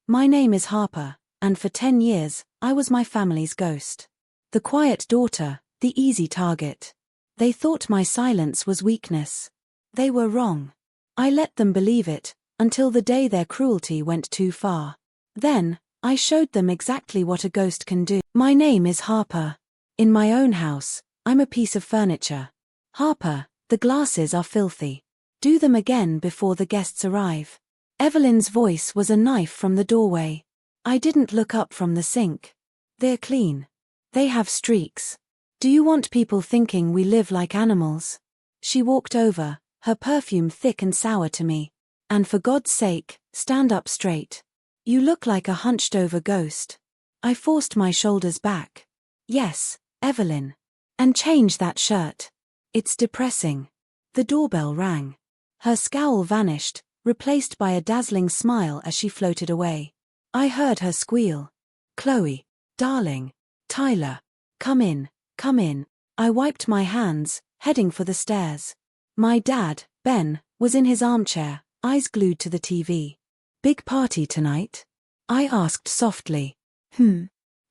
My name is Harper, and for 10 years, I was my family's ghost. The quiet daughter, the easy target. They thought my silence was weakness. They were wrong. I let them believe it, until the day their cruelty went too far. Then, I showed them exactly what a ghost can do. My name is Harper. In my own house, I'm a piece of furniture. Harper, the glasses are filthy. Do them again before the guests arrive. Evelyn's voice was a knife from the doorway. I didn't look up from the sink. They're clean. They have streaks. Do you want people thinking we live like animals? She walked over, her perfume thick and sour to me. And for God's sake, stand up straight. You look like a hunched-over ghost. I forced my shoulders back. Yes, Evelyn. And change that shirt. It's depressing. The doorbell rang. Her scowl vanished, replaced by a dazzling smile as she floated away. I heard her squeal. Chloe. Darling. Tyler. Come in, come in. I wiped my hands, heading for the stairs. My dad, Ben, was in his armchair, eyes glued to the TV. Big party tonight? I asked softly.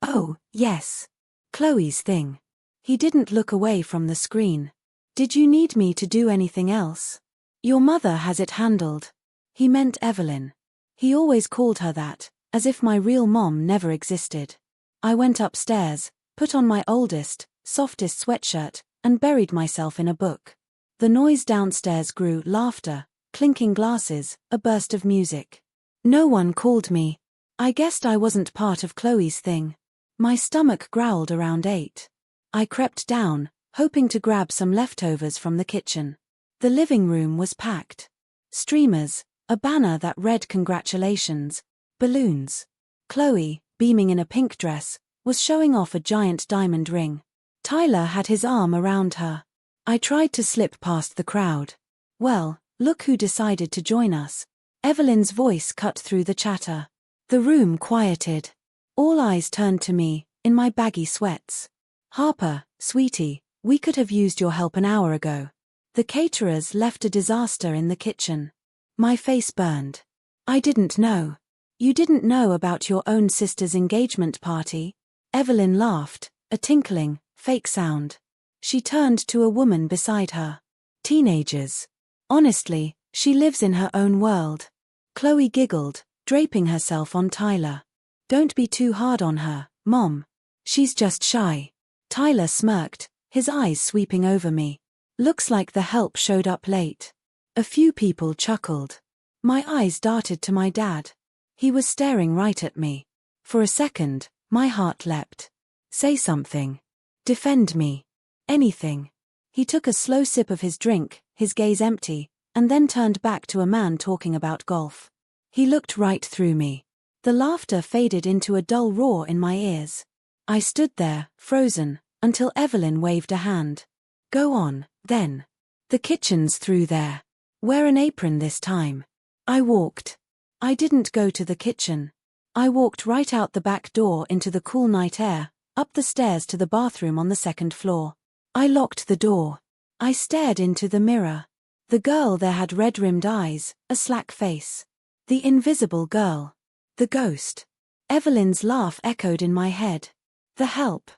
Oh, yes. Chloe's thing. He didn't look away from the screen. Did you need me to do anything else? Your mother has it handled. He meant Evelyn. He always called her that, as if my real mom never existed. I went upstairs, put on my oldest, softest sweatshirt, and buried myself in a book. The noise downstairs grew: laughter, clinking glasses, a burst of music. No one called me. I guessed I wasn't part of Chloe's thing. My stomach growled around 8. I crept down, hoping to grab some leftovers from the kitchen. The living room was packed. Streamers, a banner that read congratulations, balloons. Chloe, beaming in a pink dress, was showing off a giant diamond ring. Tyler had his arm around her. I tried to slip past the crowd. Well, look who decided to join us. Evelyn's voice cut through the chatter. The room quieted. All eyes turned to me, in my baggy sweats. Harper, sweetie, we could have used your help an hour ago. The caterers left a disaster in the kitchen. My face burned. I didn't know. You didn't know about your own sister's engagement party? Evelyn laughed, a tinkling, fake sound. She turned to a woman beside her. Teenagers. Honestly, she lives in her own world. Chloe giggled, draping herself on Tyler. Don't be too hard on her, Mom. She's just shy. Tyler smirked, his eyes sweeping over me. Looks like the help showed up late. A few people chuckled. My eyes darted to my dad. He was staring right at me. For a second, my heart leapt. Say something. Defend me. Anything. He took a slow sip of his drink, his gaze empty, and then turned back to a man talking about golf. He looked right through me. The laughter faded into a dull roar in my ears. I stood there, frozen, until Evelyn waved a hand. Go on, then. The kitchen's through there. Wear an apron this time. I walked. I didn't go to the kitchen. I walked right out the back door into the cool night air, up the stairs to the bathroom on the second floor. I locked the door. I stared into the mirror. The girl there had red-rimmed eyes, a slack face. The invisible girl. The ghost. Evelyn's laugh echoed in my head. The help.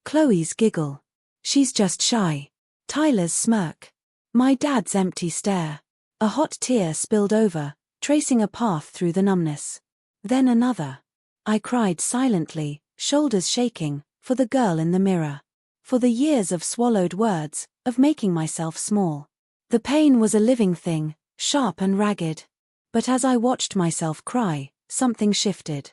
Chloe's giggle. She's just shy. Tyler's smirk. My dad's empty stare. A hot tear spilled over, tracing a path through the numbness. Then another. I cried silently, shoulders shaking, for the girl in the mirror. For the years of swallowed words, of making myself small. The pain was a living thing, sharp and ragged. But as I watched myself cry, something shifted.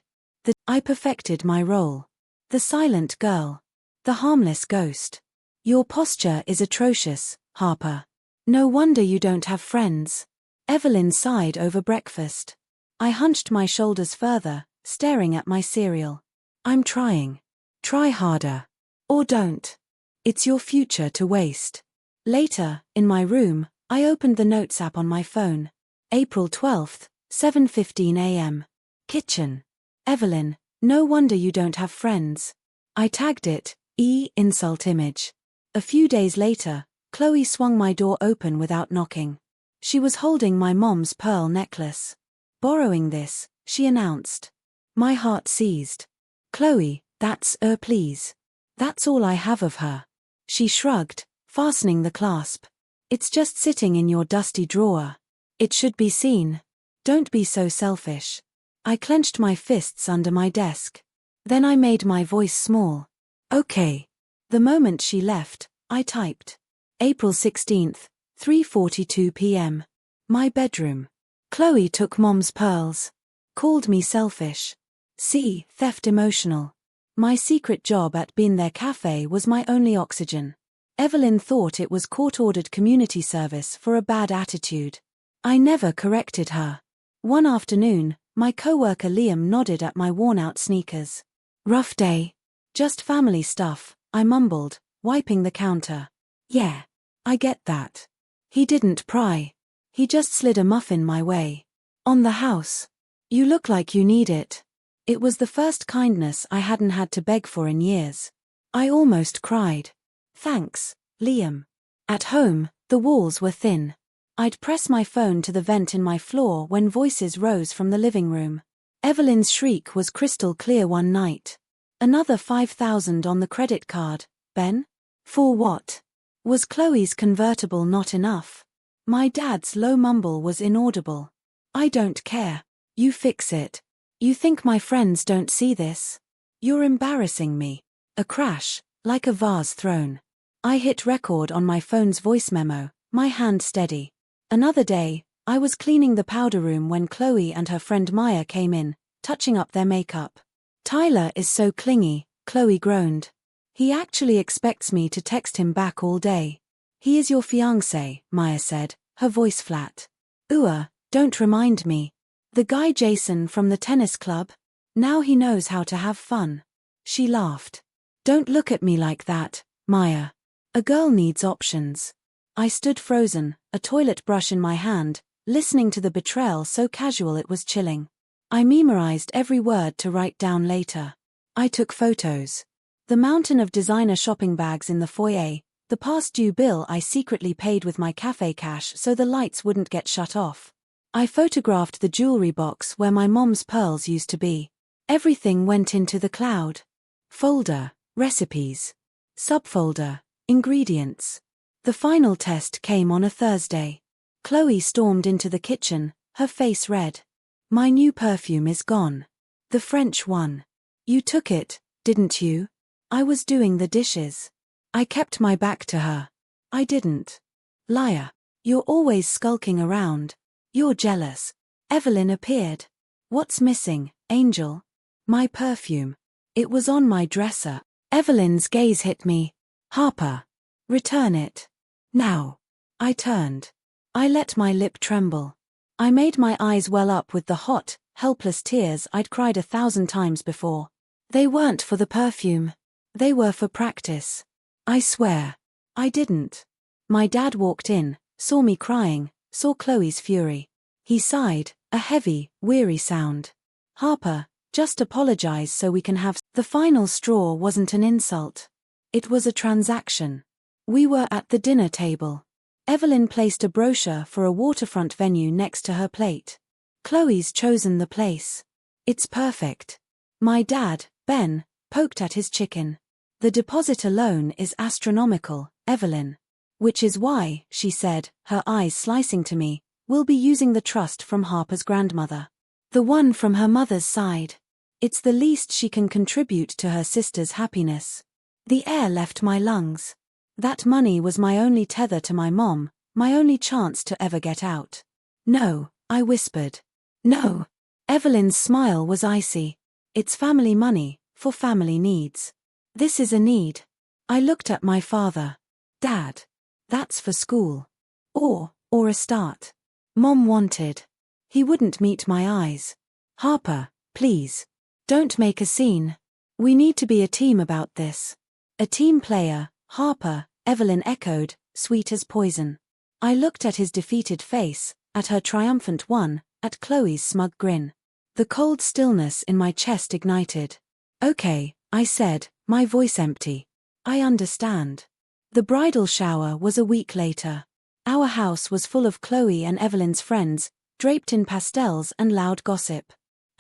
I perfected my role. The silent girl. The harmless ghost. Your posture is atrocious, Harper. No wonder you don't have friends. Evelyn sighed over breakfast. I hunched my shoulders further, staring at my cereal. I'm trying. Try harder. Or don't. It's your future to waste. Later, in my room, I opened the Notes app on my phone. April 12th, 7:15 a.m. Kitchen. Evelyn, no wonder you don't have friends. I tagged it, insult image. A few days later, Chloe swung my door open without knocking. She was holding my mom's pearl necklace. Borrowing this, she announced. My heart seized. Chloe, that's please. That's all I have of her. She shrugged, fastening the clasp. It's just sitting in your dusty drawer. It should be seen. Don't be so selfish. I clenched my fists under my desk. Then I made my voice small. Okay. The moment she left, I typed. April 16th, 3:42 p.m. My bedroom. Chloe took Mom's pearls. Called me selfish. See, theft emotional. My secret job at Been There Cafe was my only oxygen. Evelyn thought it was court-ordered community service for a bad attitude. I never corrected her. One afternoon, my coworker Liam nodded at my worn-out sneakers. Rough day. Just family stuff, I mumbled, wiping the counter. Yeah. I get that. He didn't pry. He just slid a muffin my way. On the house. You look like you need it. It was the first kindness I hadn't had to beg for in years. I almost cried. Thanks, Liam. At home, the walls were thin. I'd press my phone to the vent in my floor when voices rose from the living room. Evelyn's shriek was crystal clear one night. Another 5,000 on the credit card, Ben? For what? Was Chloe's convertible not enough? My dad's low mumble was inaudible. I don't care. You fix it. You think my friends don't see this? You're embarrassing me. A crash, like a vase thrown. I hit record on my phone's voice memo, my hand steady. Another day, I was cleaning the powder room when Chloe and her friend Maya came in, touching up their makeup. Tyler is so clingy, Chloe groaned. He actually expects me to text him back all day. He is your fiancé, Maya said, her voice flat. Don't remind me. The guy Jason from the tennis club? Now he knows how to have fun. She laughed. Don't look at me like that, Maya. A girl needs options. I stood frozen, a toilet brush in my hand, listening to the betrayal so casual it was chilling. I memorized every word to write down later. I took photos. The mountain of designer shopping bags in the foyer, the past due bill I secretly paid with my cafe cash so the lights wouldn't get shut off. I photographed the jewelry box where my mom's pearls used to be. Everything went into the cloud. Folder, recipes. Subfolder, ingredients. The final test came on a Thursday. Chloe stormed into the kitchen, her face red. My new perfume is gone. The French one. You took it, didn't you? I was doing the dishes. I kept my back to her. I didn't. Liar. You're always skulking around. You're jealous. Evelyn appeared. What's missing, Angel? My perfume. It was on my dresser. Evelyn's gaze hit me. Harper. Return it. Now. I turned. I let my lip tremble. I made my eyes well up with the hot, helpless tears I'd cried 1,000 times before. They weren't for the perfume. They were for practice. I swear. I didn't. My dad walked in, saw me crying, saw Chloe's fury. He sighed, a heavy, weary sound. Harper, just apologize so we can have. The final straw wasn't an insult. It was a transaction. We were at the dinner table. Evelyn placed a brochure for a waterfront venue next to her plate. Chloe's chosen the place. It's perfect. My dad, Ben, poked at his chicken. The deposit alone is astronomical, Evelyn. Which is why, she said, her eyes slicing to me, we'll be using the trust from Harper's grandmother. The one from her mother's side. It's the least she can contribute to her sister's happiness. The air left my lungs. That money was my only tether to my mom, my only chance to ever get out. No, I whispered. No. Evelyn's smile was icy. It's family money, for family needs. This is a need. I looked at my father. Dad. That's for school. Or a start. Mom wanted. He wouldn't meet my eyes. Harper, please. Don't make a scene. We need to be a team about this. A team player, Harper, Evelyn echoed, sweet as poison. I looked at his defeated face, at her triumphant one, at Chloe's smug grin. The cold stillness in my chest ignited. Okay, I said, my voice empty. I understand. The bridal shower was a week later. Our house was full of Chloe and Evelyn's friends, draped in pastels and loud gossip.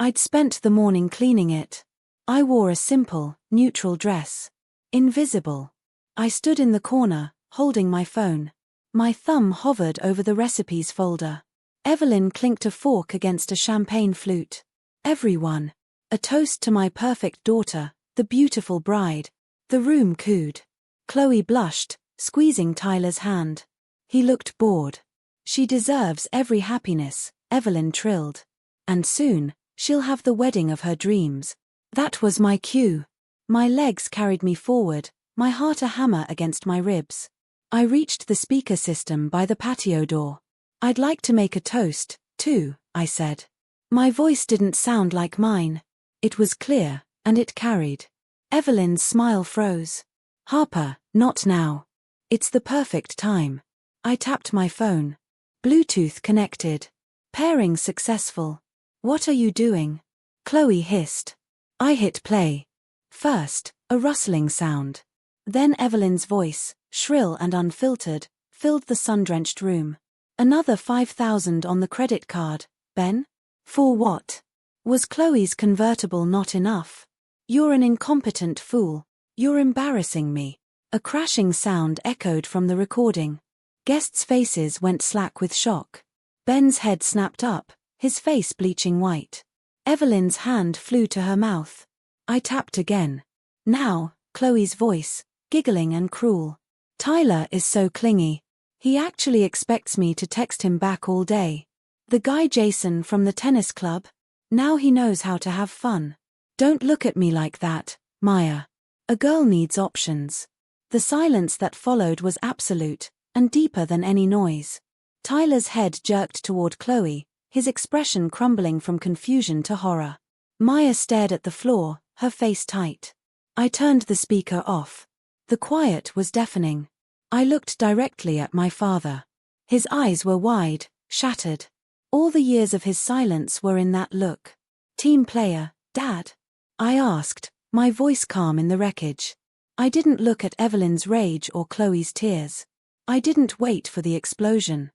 I'd spent the morning cleaning it. I wore a simple, neutral dress. Invisible. I stood in the corner, holding my phone. My thumb hovered over the recipes folder. Evelyn clinked a fork against a champagne flute. Everyone. A toast to my perfect daughter, the beautiful bride. The room cooed. Chloe blushed, squeezing Tyler's hand. He looked bored. She deserves every happiness, Evelyn trilled. And soon, she'll have the wedding of her dreams. That was my cue. My legs carried me forward, my heart a hammer against my ribs. I reached the speaker system by the patio door. I'd like to make a toast, too, I said. My voice didn't sound like mine. It was clear, and it carried. Evelyn's smile froze. Harper, not now. It's the perfect time. I tapped my phone. Bluetooth connected. Pairing successful. What are you doing? Chloe hissed. I hit play. First, a rustling sound. Then Evelyn's voice, shrill and unfiltered, filled the sun-drenched room. Another 5,000 on the credit card, Ben? For what? Was Chloe's convertible not enough? You're an incompetent fool. You're embarrassing me. A crashing sound echoed from the recording. Guests' faces went slack with shock. Ben's head snapped up, his face bleaching white. Evelyn's hand flew to her mouth. I tapped again. Now, Chloe's voice, giggling and cruel. Tyler is so clingy. He actually expects me to text him back all day. The guy Jason from the tennis club? Now he knows how to have fun. Don't look at me like that, Maya. A girl needs options. The silence that followed was absolute, and deeper than any noise. Tyler's head jerked toward Chloe, his expression crumbling from confusion to horror. Maya stared at the floor, her face tight. I turned the speaker off. The quiet was deafening. I looked directly at my father. His eyes were wide, shattered. All the years of his silence were in that look. Team player, Dad? I asked, my voice calm in the wreckage. I didn't look at Evelyn's rage or Chloe's tears. I didn't wait for the explosion.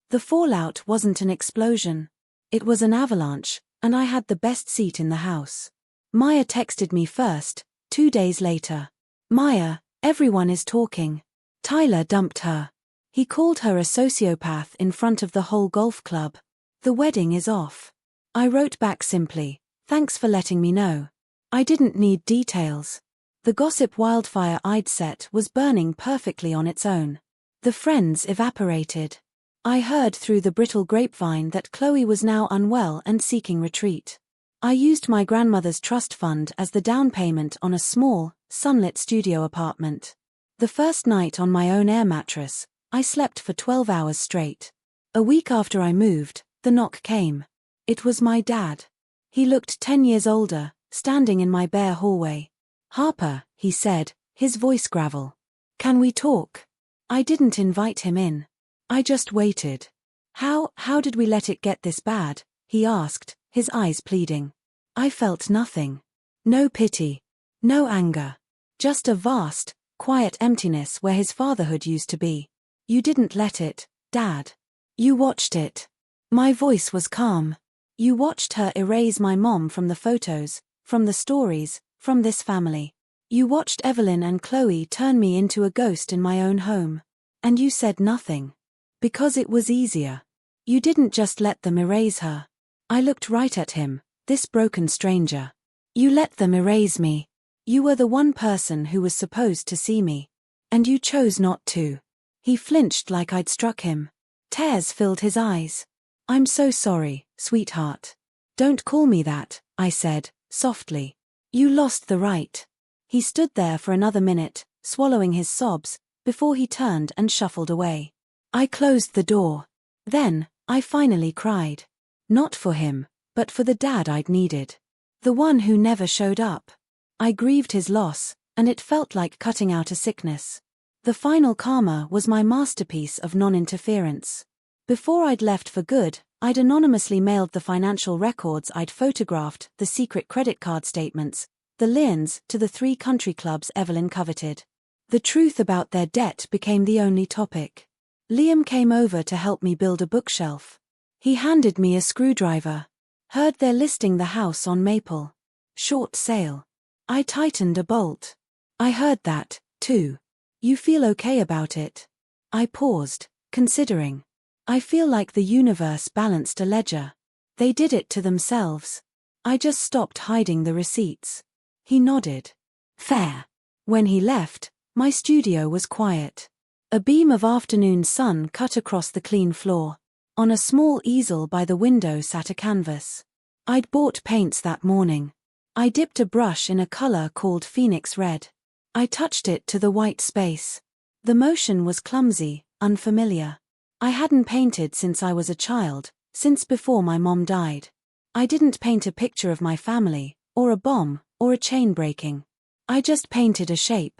The fallout wasn't an explosion. It was an avalanche, and I had the best seat in the house. Maya texted me first, 2 days later. Maya, everyone is talking. Tyler dumped her. He called her a sociopath in front of the whole golf club. The wedding is off. I wrote back simply, thanks for letting me know. I didn't need details. The gossip wildfire I'd set was burning perfectly on its own. The friends evaporated. I heard through the brittle grapevine that Chloe was now unwell and seeking retreat. I used my grandmother's trust fund as the down payment on a small, sunlit studio apartment. The first night on my own air mattress, I slept for 12 hours straight. A week after I moved, the knock came. It was my dad. He looked 10 years older, standing in my bare hallway. Harper, he said, his voice gravel. Can we talk? I didn't invite him in. I just waited. How did we let it get this bad? He asked, his eyes pleading. I felt nothing. No pity. No anger. Just a vast, quiet emptiness where his fatherhood used to be. You didn't let it, Dad. You watched it. My voice was calm. You watched her erase my mom from the photos, from the stories, from this family. You watched Evelyn and Chloe turn me into a ghost in my own home. And you said nothing. Because it was easier. You didn't just let them erase her. I looked right at him, this broken stranger. You let them erase me. You were the one person who was supposed to see me. And you chose not to. He flinched like I'd struck him. Tears filled his eyes. I'm so sorry, sweetheart. Don't call me that, I said, softly. You lost the right. He stood there for another minute, swallowing his sobs, before he turned and shuffled away. I closed the door. Then, I finally cried. Not for him, but for the dad I'd needed. The one who never showed up. I grieved his loss, and it felt like cutting out a sickness. The final karma was my masterpiece of non-interference. Before I'd left for good, I'd anonymously mailed the financial records I'd photographed, the secret credit card statements, the liens, to the 3 country clubs Evelyn coveted. The truth about their debt became the only topic. Liam came over to help me build a bookshelf. He handed me a screwdriver. Heard they're listing the house on Maple. Short sale. I tightened a bolt. I heard that, too. You feel okay about it? I paused, considering. I feel like the universe balanced a ledger. They did it to themselves. I just stopped hiding the receipts. He nodded. Fair. When he left, my studio was quiet. A beam of afternoon sun cut across the clean floor. On a small easel by the window sat a canvas. I'd bought paints that morning. I dipped a brush in a color called Phoenix Red. I touched it to the white space. The motion was clumsy, unfamiliar. I hadn't painted since I was a child, since before my mom died. I didn't paint a picture of my family, or a bomb, or a chain breaking. I just painted a shape.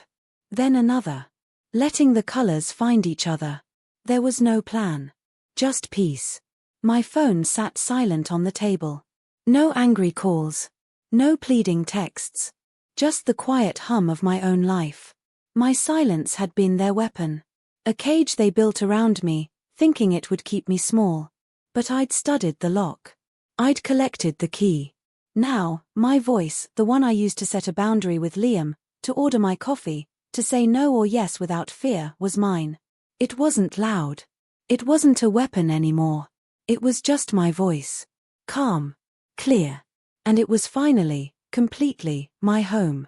Then another. Letting the colors find each other. There was no plan. Just peace. My phone sat silent on the table. No angry calls. No pleading texts. Just the quiet hum of my own life. My silence had been their weapon. A cage they built around me, thinking it would keep me small. But I'd studied the lock. I'd collected the key. Now, my voice, the one I used to set a boundary with Liam, to order my coffee, to say no or yes without fear, was mine. It wasn't loud. It wasn't a weapon anymore. It was just my voice. Calm. Clear. And it was finally, completely, my home.